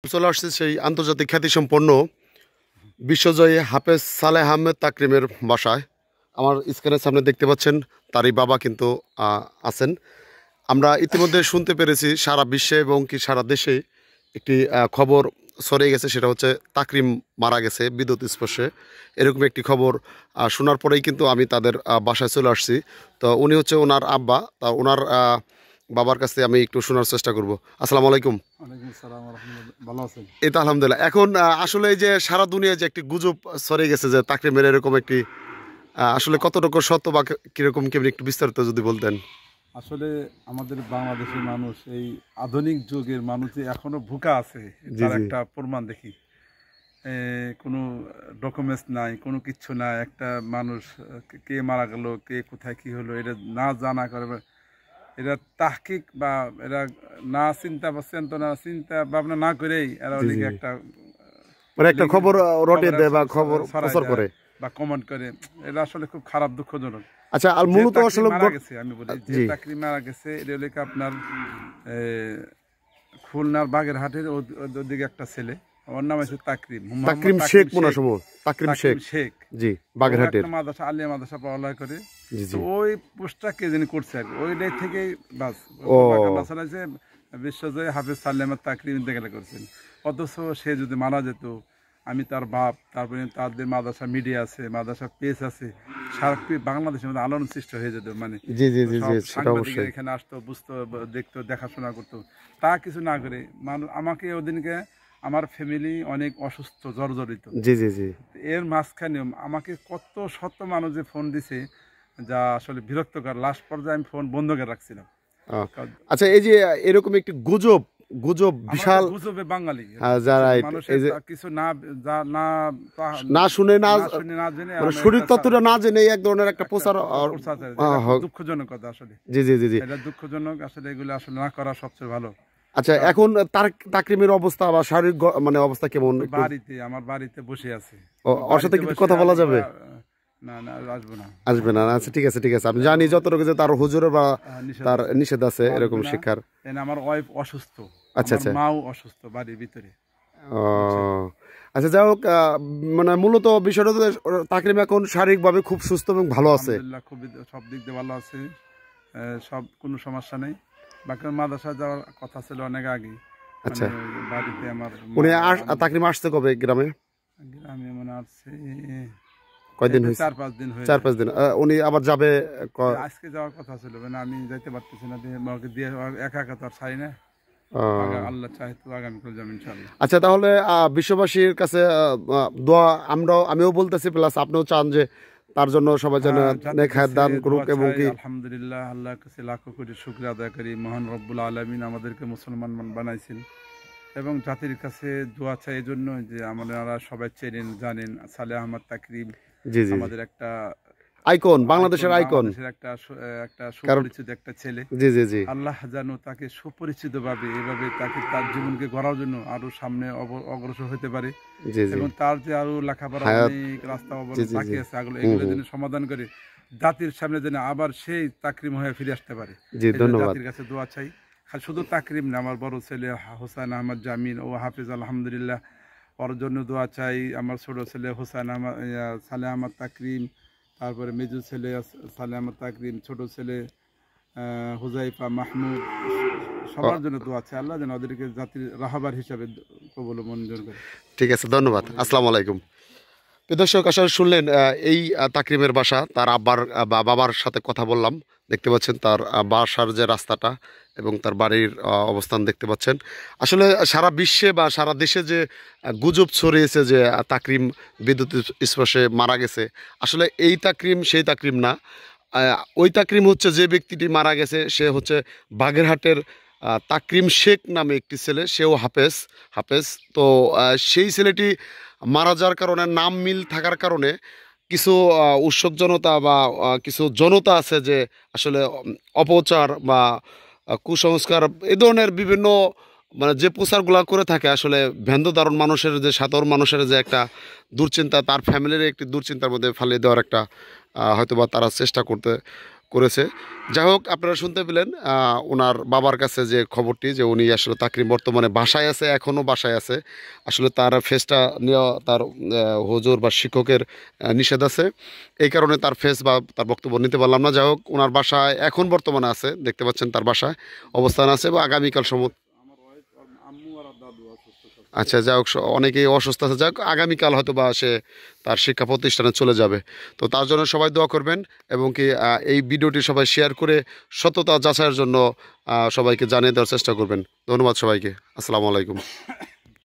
চলে আসছে সেই আন্তর্জাতিক খ্যাতিসম্পন্ন বিশ্বজয়ী হাফেজ সালেহ আহমেদ তাকরিমের বাসায়। আমার স্ক্রিনের সামনে দেখতে পাচ্ছেন তারই বাবা কিন্তু আছেন। আমরা ইতিমধ্যে শুনতে পেরেছি সারা বিশ্বে এবং কি সারা দেশে একটি খবর ছড়িয়ে গেছে, সেটা হচ্ছে তাকরিম মারা গেছে বিদ্যুৎ স্পর্শে। এরকম একটি খবর শোনার পরেই কিন্তু আমি তাদের বাসায় চলে আসছি। তো উনি হচ্ছে ওনার আব্বা, তা ওনার বাবার কাছ থেকে আমি একটু শোনার চেষ্টা করব। আসসালামু আলাইকুম। ভালো আছেন? এই তো আলহামদুলিল্লাহ। এখন আসলে এই যে সারা দুনিয়ায় যে একটি গুজব ছড়িয়ে গেছে যে তাকরিমের এরকম একটি আসলে কতটুকু সত্য বা কিরকম কেমন একটু বিস্তারিত যদি বলতেন। আসলে আমাদের বাংলাদেশের মানুষ এই আধুনিক যুগের মানুষ যে এখনো ভুকা আছে তার একটা প্রমাণ দেখি। কোনো ডকুমেন্টস নাই, কোনো কিচ্ছু নাই। একটা মানুষ কে মারা গেল, কে কোথায় কি হলো এটা না জানা করে, এরা তাহকিক বা এরা না চিন্তা ভাবনা না করেই এরা লিখে একটা খবর রটে দেয় বা খবর প্রচার করে বা কমেন্ট করে। এটা আসলে খুব খারাপ, দুঃখজনক। আচ্ছা, আর মূলত আসলে মারা গেছে, আমি বলি যে তাকরিম মারা গেছে, এটা হলো আপনার খুলনার বাগেরহাটের ওদিকে একটা ছেলে, ওর নাম হচ্ছে তাকরিম শেখ তাকরিম শেখ, জি, বাগেরহাটের মাদ্রাসা আলিয়া মাদ্রাসা পড়ালেখা করে। তো ওই পোস্টটা কে জানি করছে আর ওইটাই থেকে বাস যে বিশ্বজয়ী হাফেজ সালেহ আহমেদ তাকরিম ইন্তেকাল করছেন। অথচ সে যদি মারা যেত, আমি তার বাপ, তারপরে তাদের মাদ্রাসা মিডিয়া আছে, মাদ্রাসা পেজ আছে, সারা বাংলাদেশের মধ্যে আলোড়ন সৃষ্টি হয়ে যেত। মানে সাংবাদিকের এখানে আসতো, বুঝতো, দেখতো, দেখাশোনা করতো। তা কিছু না করে আমাকে ওদিনকে আমার ফ্যামিলি অনেক অসুস্থ, জর্জরিত। এর মাঝখানে আমাকে কত শত মানুষ যে ফোন দিছে, যা আসলে বিরক্তকর। লাস্ট পর্যায়ে আমি ফোন বন্ধ করে রাখছিলাম। আচ্ছা, এই যে এরকম একটি গুজব বিশাল গুজবে বাঙালি কিছু না শুনে না জেনে শরীর তত্ত্বটা না জেনে এক ধরনের একটা প্রচার, দুঃখজনক কথা আসলে। এটা দুঃখজনক আসলে, এগুলো আসলে না করা সবচেয়ে ভালো। আচ্ছা, এখন তাকরিমের অবস্থা বা শারীরিক মানে অবস্থা কেমন? আমার বাড়িতে বসে আছে। ওর সাথে কিন্তু কথা বলা যাবে? আসবে না। আচ্ছা, ঠিক আছে। আমি জানি যতটুকু যে তার হুজুরে বা তার নিষেধ আছে এরকম শিক্ষার। আমার ওয়াইফ অসুস্থ, আচ্ছা, মাও অসুস্থ বাড়ির ভিতরে। আচ্ছা, যাই হোক, মানে মূলত বিষয়টা তাকরিম এখন শারীরিকভাবে খুব সুস্থ এবং ভালো আছে, খুব সব দিক দিয়ে ভালো আছে, সব কোনো সমস্যা নেই। বাকি মাদ্রাসা যাওয়ার কথা ছিল অনেক আগে। আচ্ছা, বাড়িতে আমার উনি তাকরিম আসছে কবে গ্রামে? মনে আসছে কয়দিন হয়েছে? 4-5 দিন। উনি আবার যাবে? আজকে যাওয়ার কথা ছিল, মানে আমি যাইতে পারতেছি না, দিয়ে একা তো আর ছাড়ি না। আল্লাহ চাই তো আগামীকাল যাবেন ইনশাআল্লাহ। আচ্ছা, তাহলে বিশ্ববাসীর কাছে দোয়া আমিও বলতেছি, প্লাস আপনিও চান যে তার জন্য সবাই যেন নেক হায়াত দান করুক। এবং কি আলহামদুলিল্লাহ, আল্লাহর কাছে লাখো কোটি শুকরিয়া আদায় করি। মহান রব্বুল আলামিন আমাদেরকে মুসলমান বানাইছেন, এবং জাতির কাছে দোয়া চাই এই জন্য যে আপনারা সবাই চেনেন, জানেন সালেহ আহমেদ তাকরিম আমাদের একটা আইকন, বাংলাদেশের আইকন, একটা সুপরিচিত একটা ছেলে। আল্লাহ যেন তাকে সুপরিচিত ভাবে এভাবে তাকে তার জীবনকে গড়ার জন্য আরো সামনে অগ্রসর হতে পারে, এবং তার যে আরো লেখাপড়া অনেক রাস্তা বাকি আছে, এগুলো যেন সমাধান করে জাতির সামনে যেন আবার সেই তাকরিম হয়ে ফিরে আসতে পারে। জাতির কাছে দোয়া চাই। শুধু তাকরিম না, আমার বড় ছেলে হোসেন আহমদ জামিল ও হাফিজ আলহামদুলিল্লাহ, ওর জন্য দোয়া চাই। আমার ছোট ছেলে হোসেন আহমদ সালেহ আহমদ তাকরিম, তারপরে মেজু ছেলে সালেহ আহমদ তাকরিম, ছোট ছেলে হুজাইফা মাহমুদ, সবার জন্য দোয়া চাই। আল্লাহ যেন ওদেরকে জাতির রাহবার হিসাবে কবুল মঞ্জুর করে। ঠিক আছে, ধন্যবাদ। আসসালামু আলাইকুম। দর্শক, আসলে শুনলেন এই তাকরিমের বাসা, তার বাবার সাথে কথা বললাম। দেখতে পাচ্ছেন তার বাসার যে রাস্তাটা এবং তার বাড়ির অবস্থান দেখতে পাচ্ছেন। আসলে সারা বিশ্বে বা সারা দেশে যে গুজব ছড়িয়েছে যে তাকরিম বিদ্যুৎ স্পর্শে মারা গেছে, আসলে এই তাকরিম সেই তাকরিম না। ওই তাকরিম হচ্ছে যে ব্যক্তিটি মারা গেছে, সে হচ্ছে বাগেরহাটের তাকরিম শেখ নামে একটি ছেলে, সেও হাফেজ। তো সেই ছেলেটি মারা যাওয়ার কারণে, নাম মিল থাকার কারণে কিছু উৎসুক জনতা বা কিছু জনতা আছে যে আসলে অপচার বা কুসংস্কার এ ধরনের বিভিন্ন মানে যে প্রচারগুলো করে থাকে, আসলে ভ্রান্তধারণ মানুষের যে সাধারণ মানুষের যে একটা দুশ্চিন্তা, তার ফ্যামিলির একটি দুশ্চিন্তার মধ্যে ফেলিয়ে দেওয়ার একটা হয়তোবা তারা চেষ্টা করেছে। যাই হোক, আপনারা শুনতে পেলেন ওনার বাবার কাছে যে খবরটি, যে উনি আসলে তাকরিম বর্তমানে বাসায় আছে, এখনও বাসায় আছে। আসলে তার ফেসটা নেওয়া তার হুজুর বা শিক্ষকের নিষেধ আছে, এই কারণে তার ফেস বা তার বক্তব্য নিতে পারলাম না। যাই হোক, ওনার বাসায় এখন বর্তমানে আছে, দেখতে পাচ্ছেন তার বাসায় অবস্থান আছে, এবং আগামীকাল আমার ওয়াইফ আর আম্মু আর দাদু অসুস্থ সব। আচ্ছা, যাই হোক, অনেকেই অসুস্থ আছে। যাই হোক, আগামীকাল হয়তো বা সে তার শিক্ষা প্রতিষ্ঠানে চলে যাবে। তো তার জন্য সবাই দোয়া করবেন, এবং কি এই ভিডিওটি সবাই শেয়ার করে সততা যাচাইয়ের জন্য সবাইকে জানিয়ে দেওয়ার চেষ্টা করবেন। ধন্যবাদ সবাইকে। আসসালামু আলাইকুম।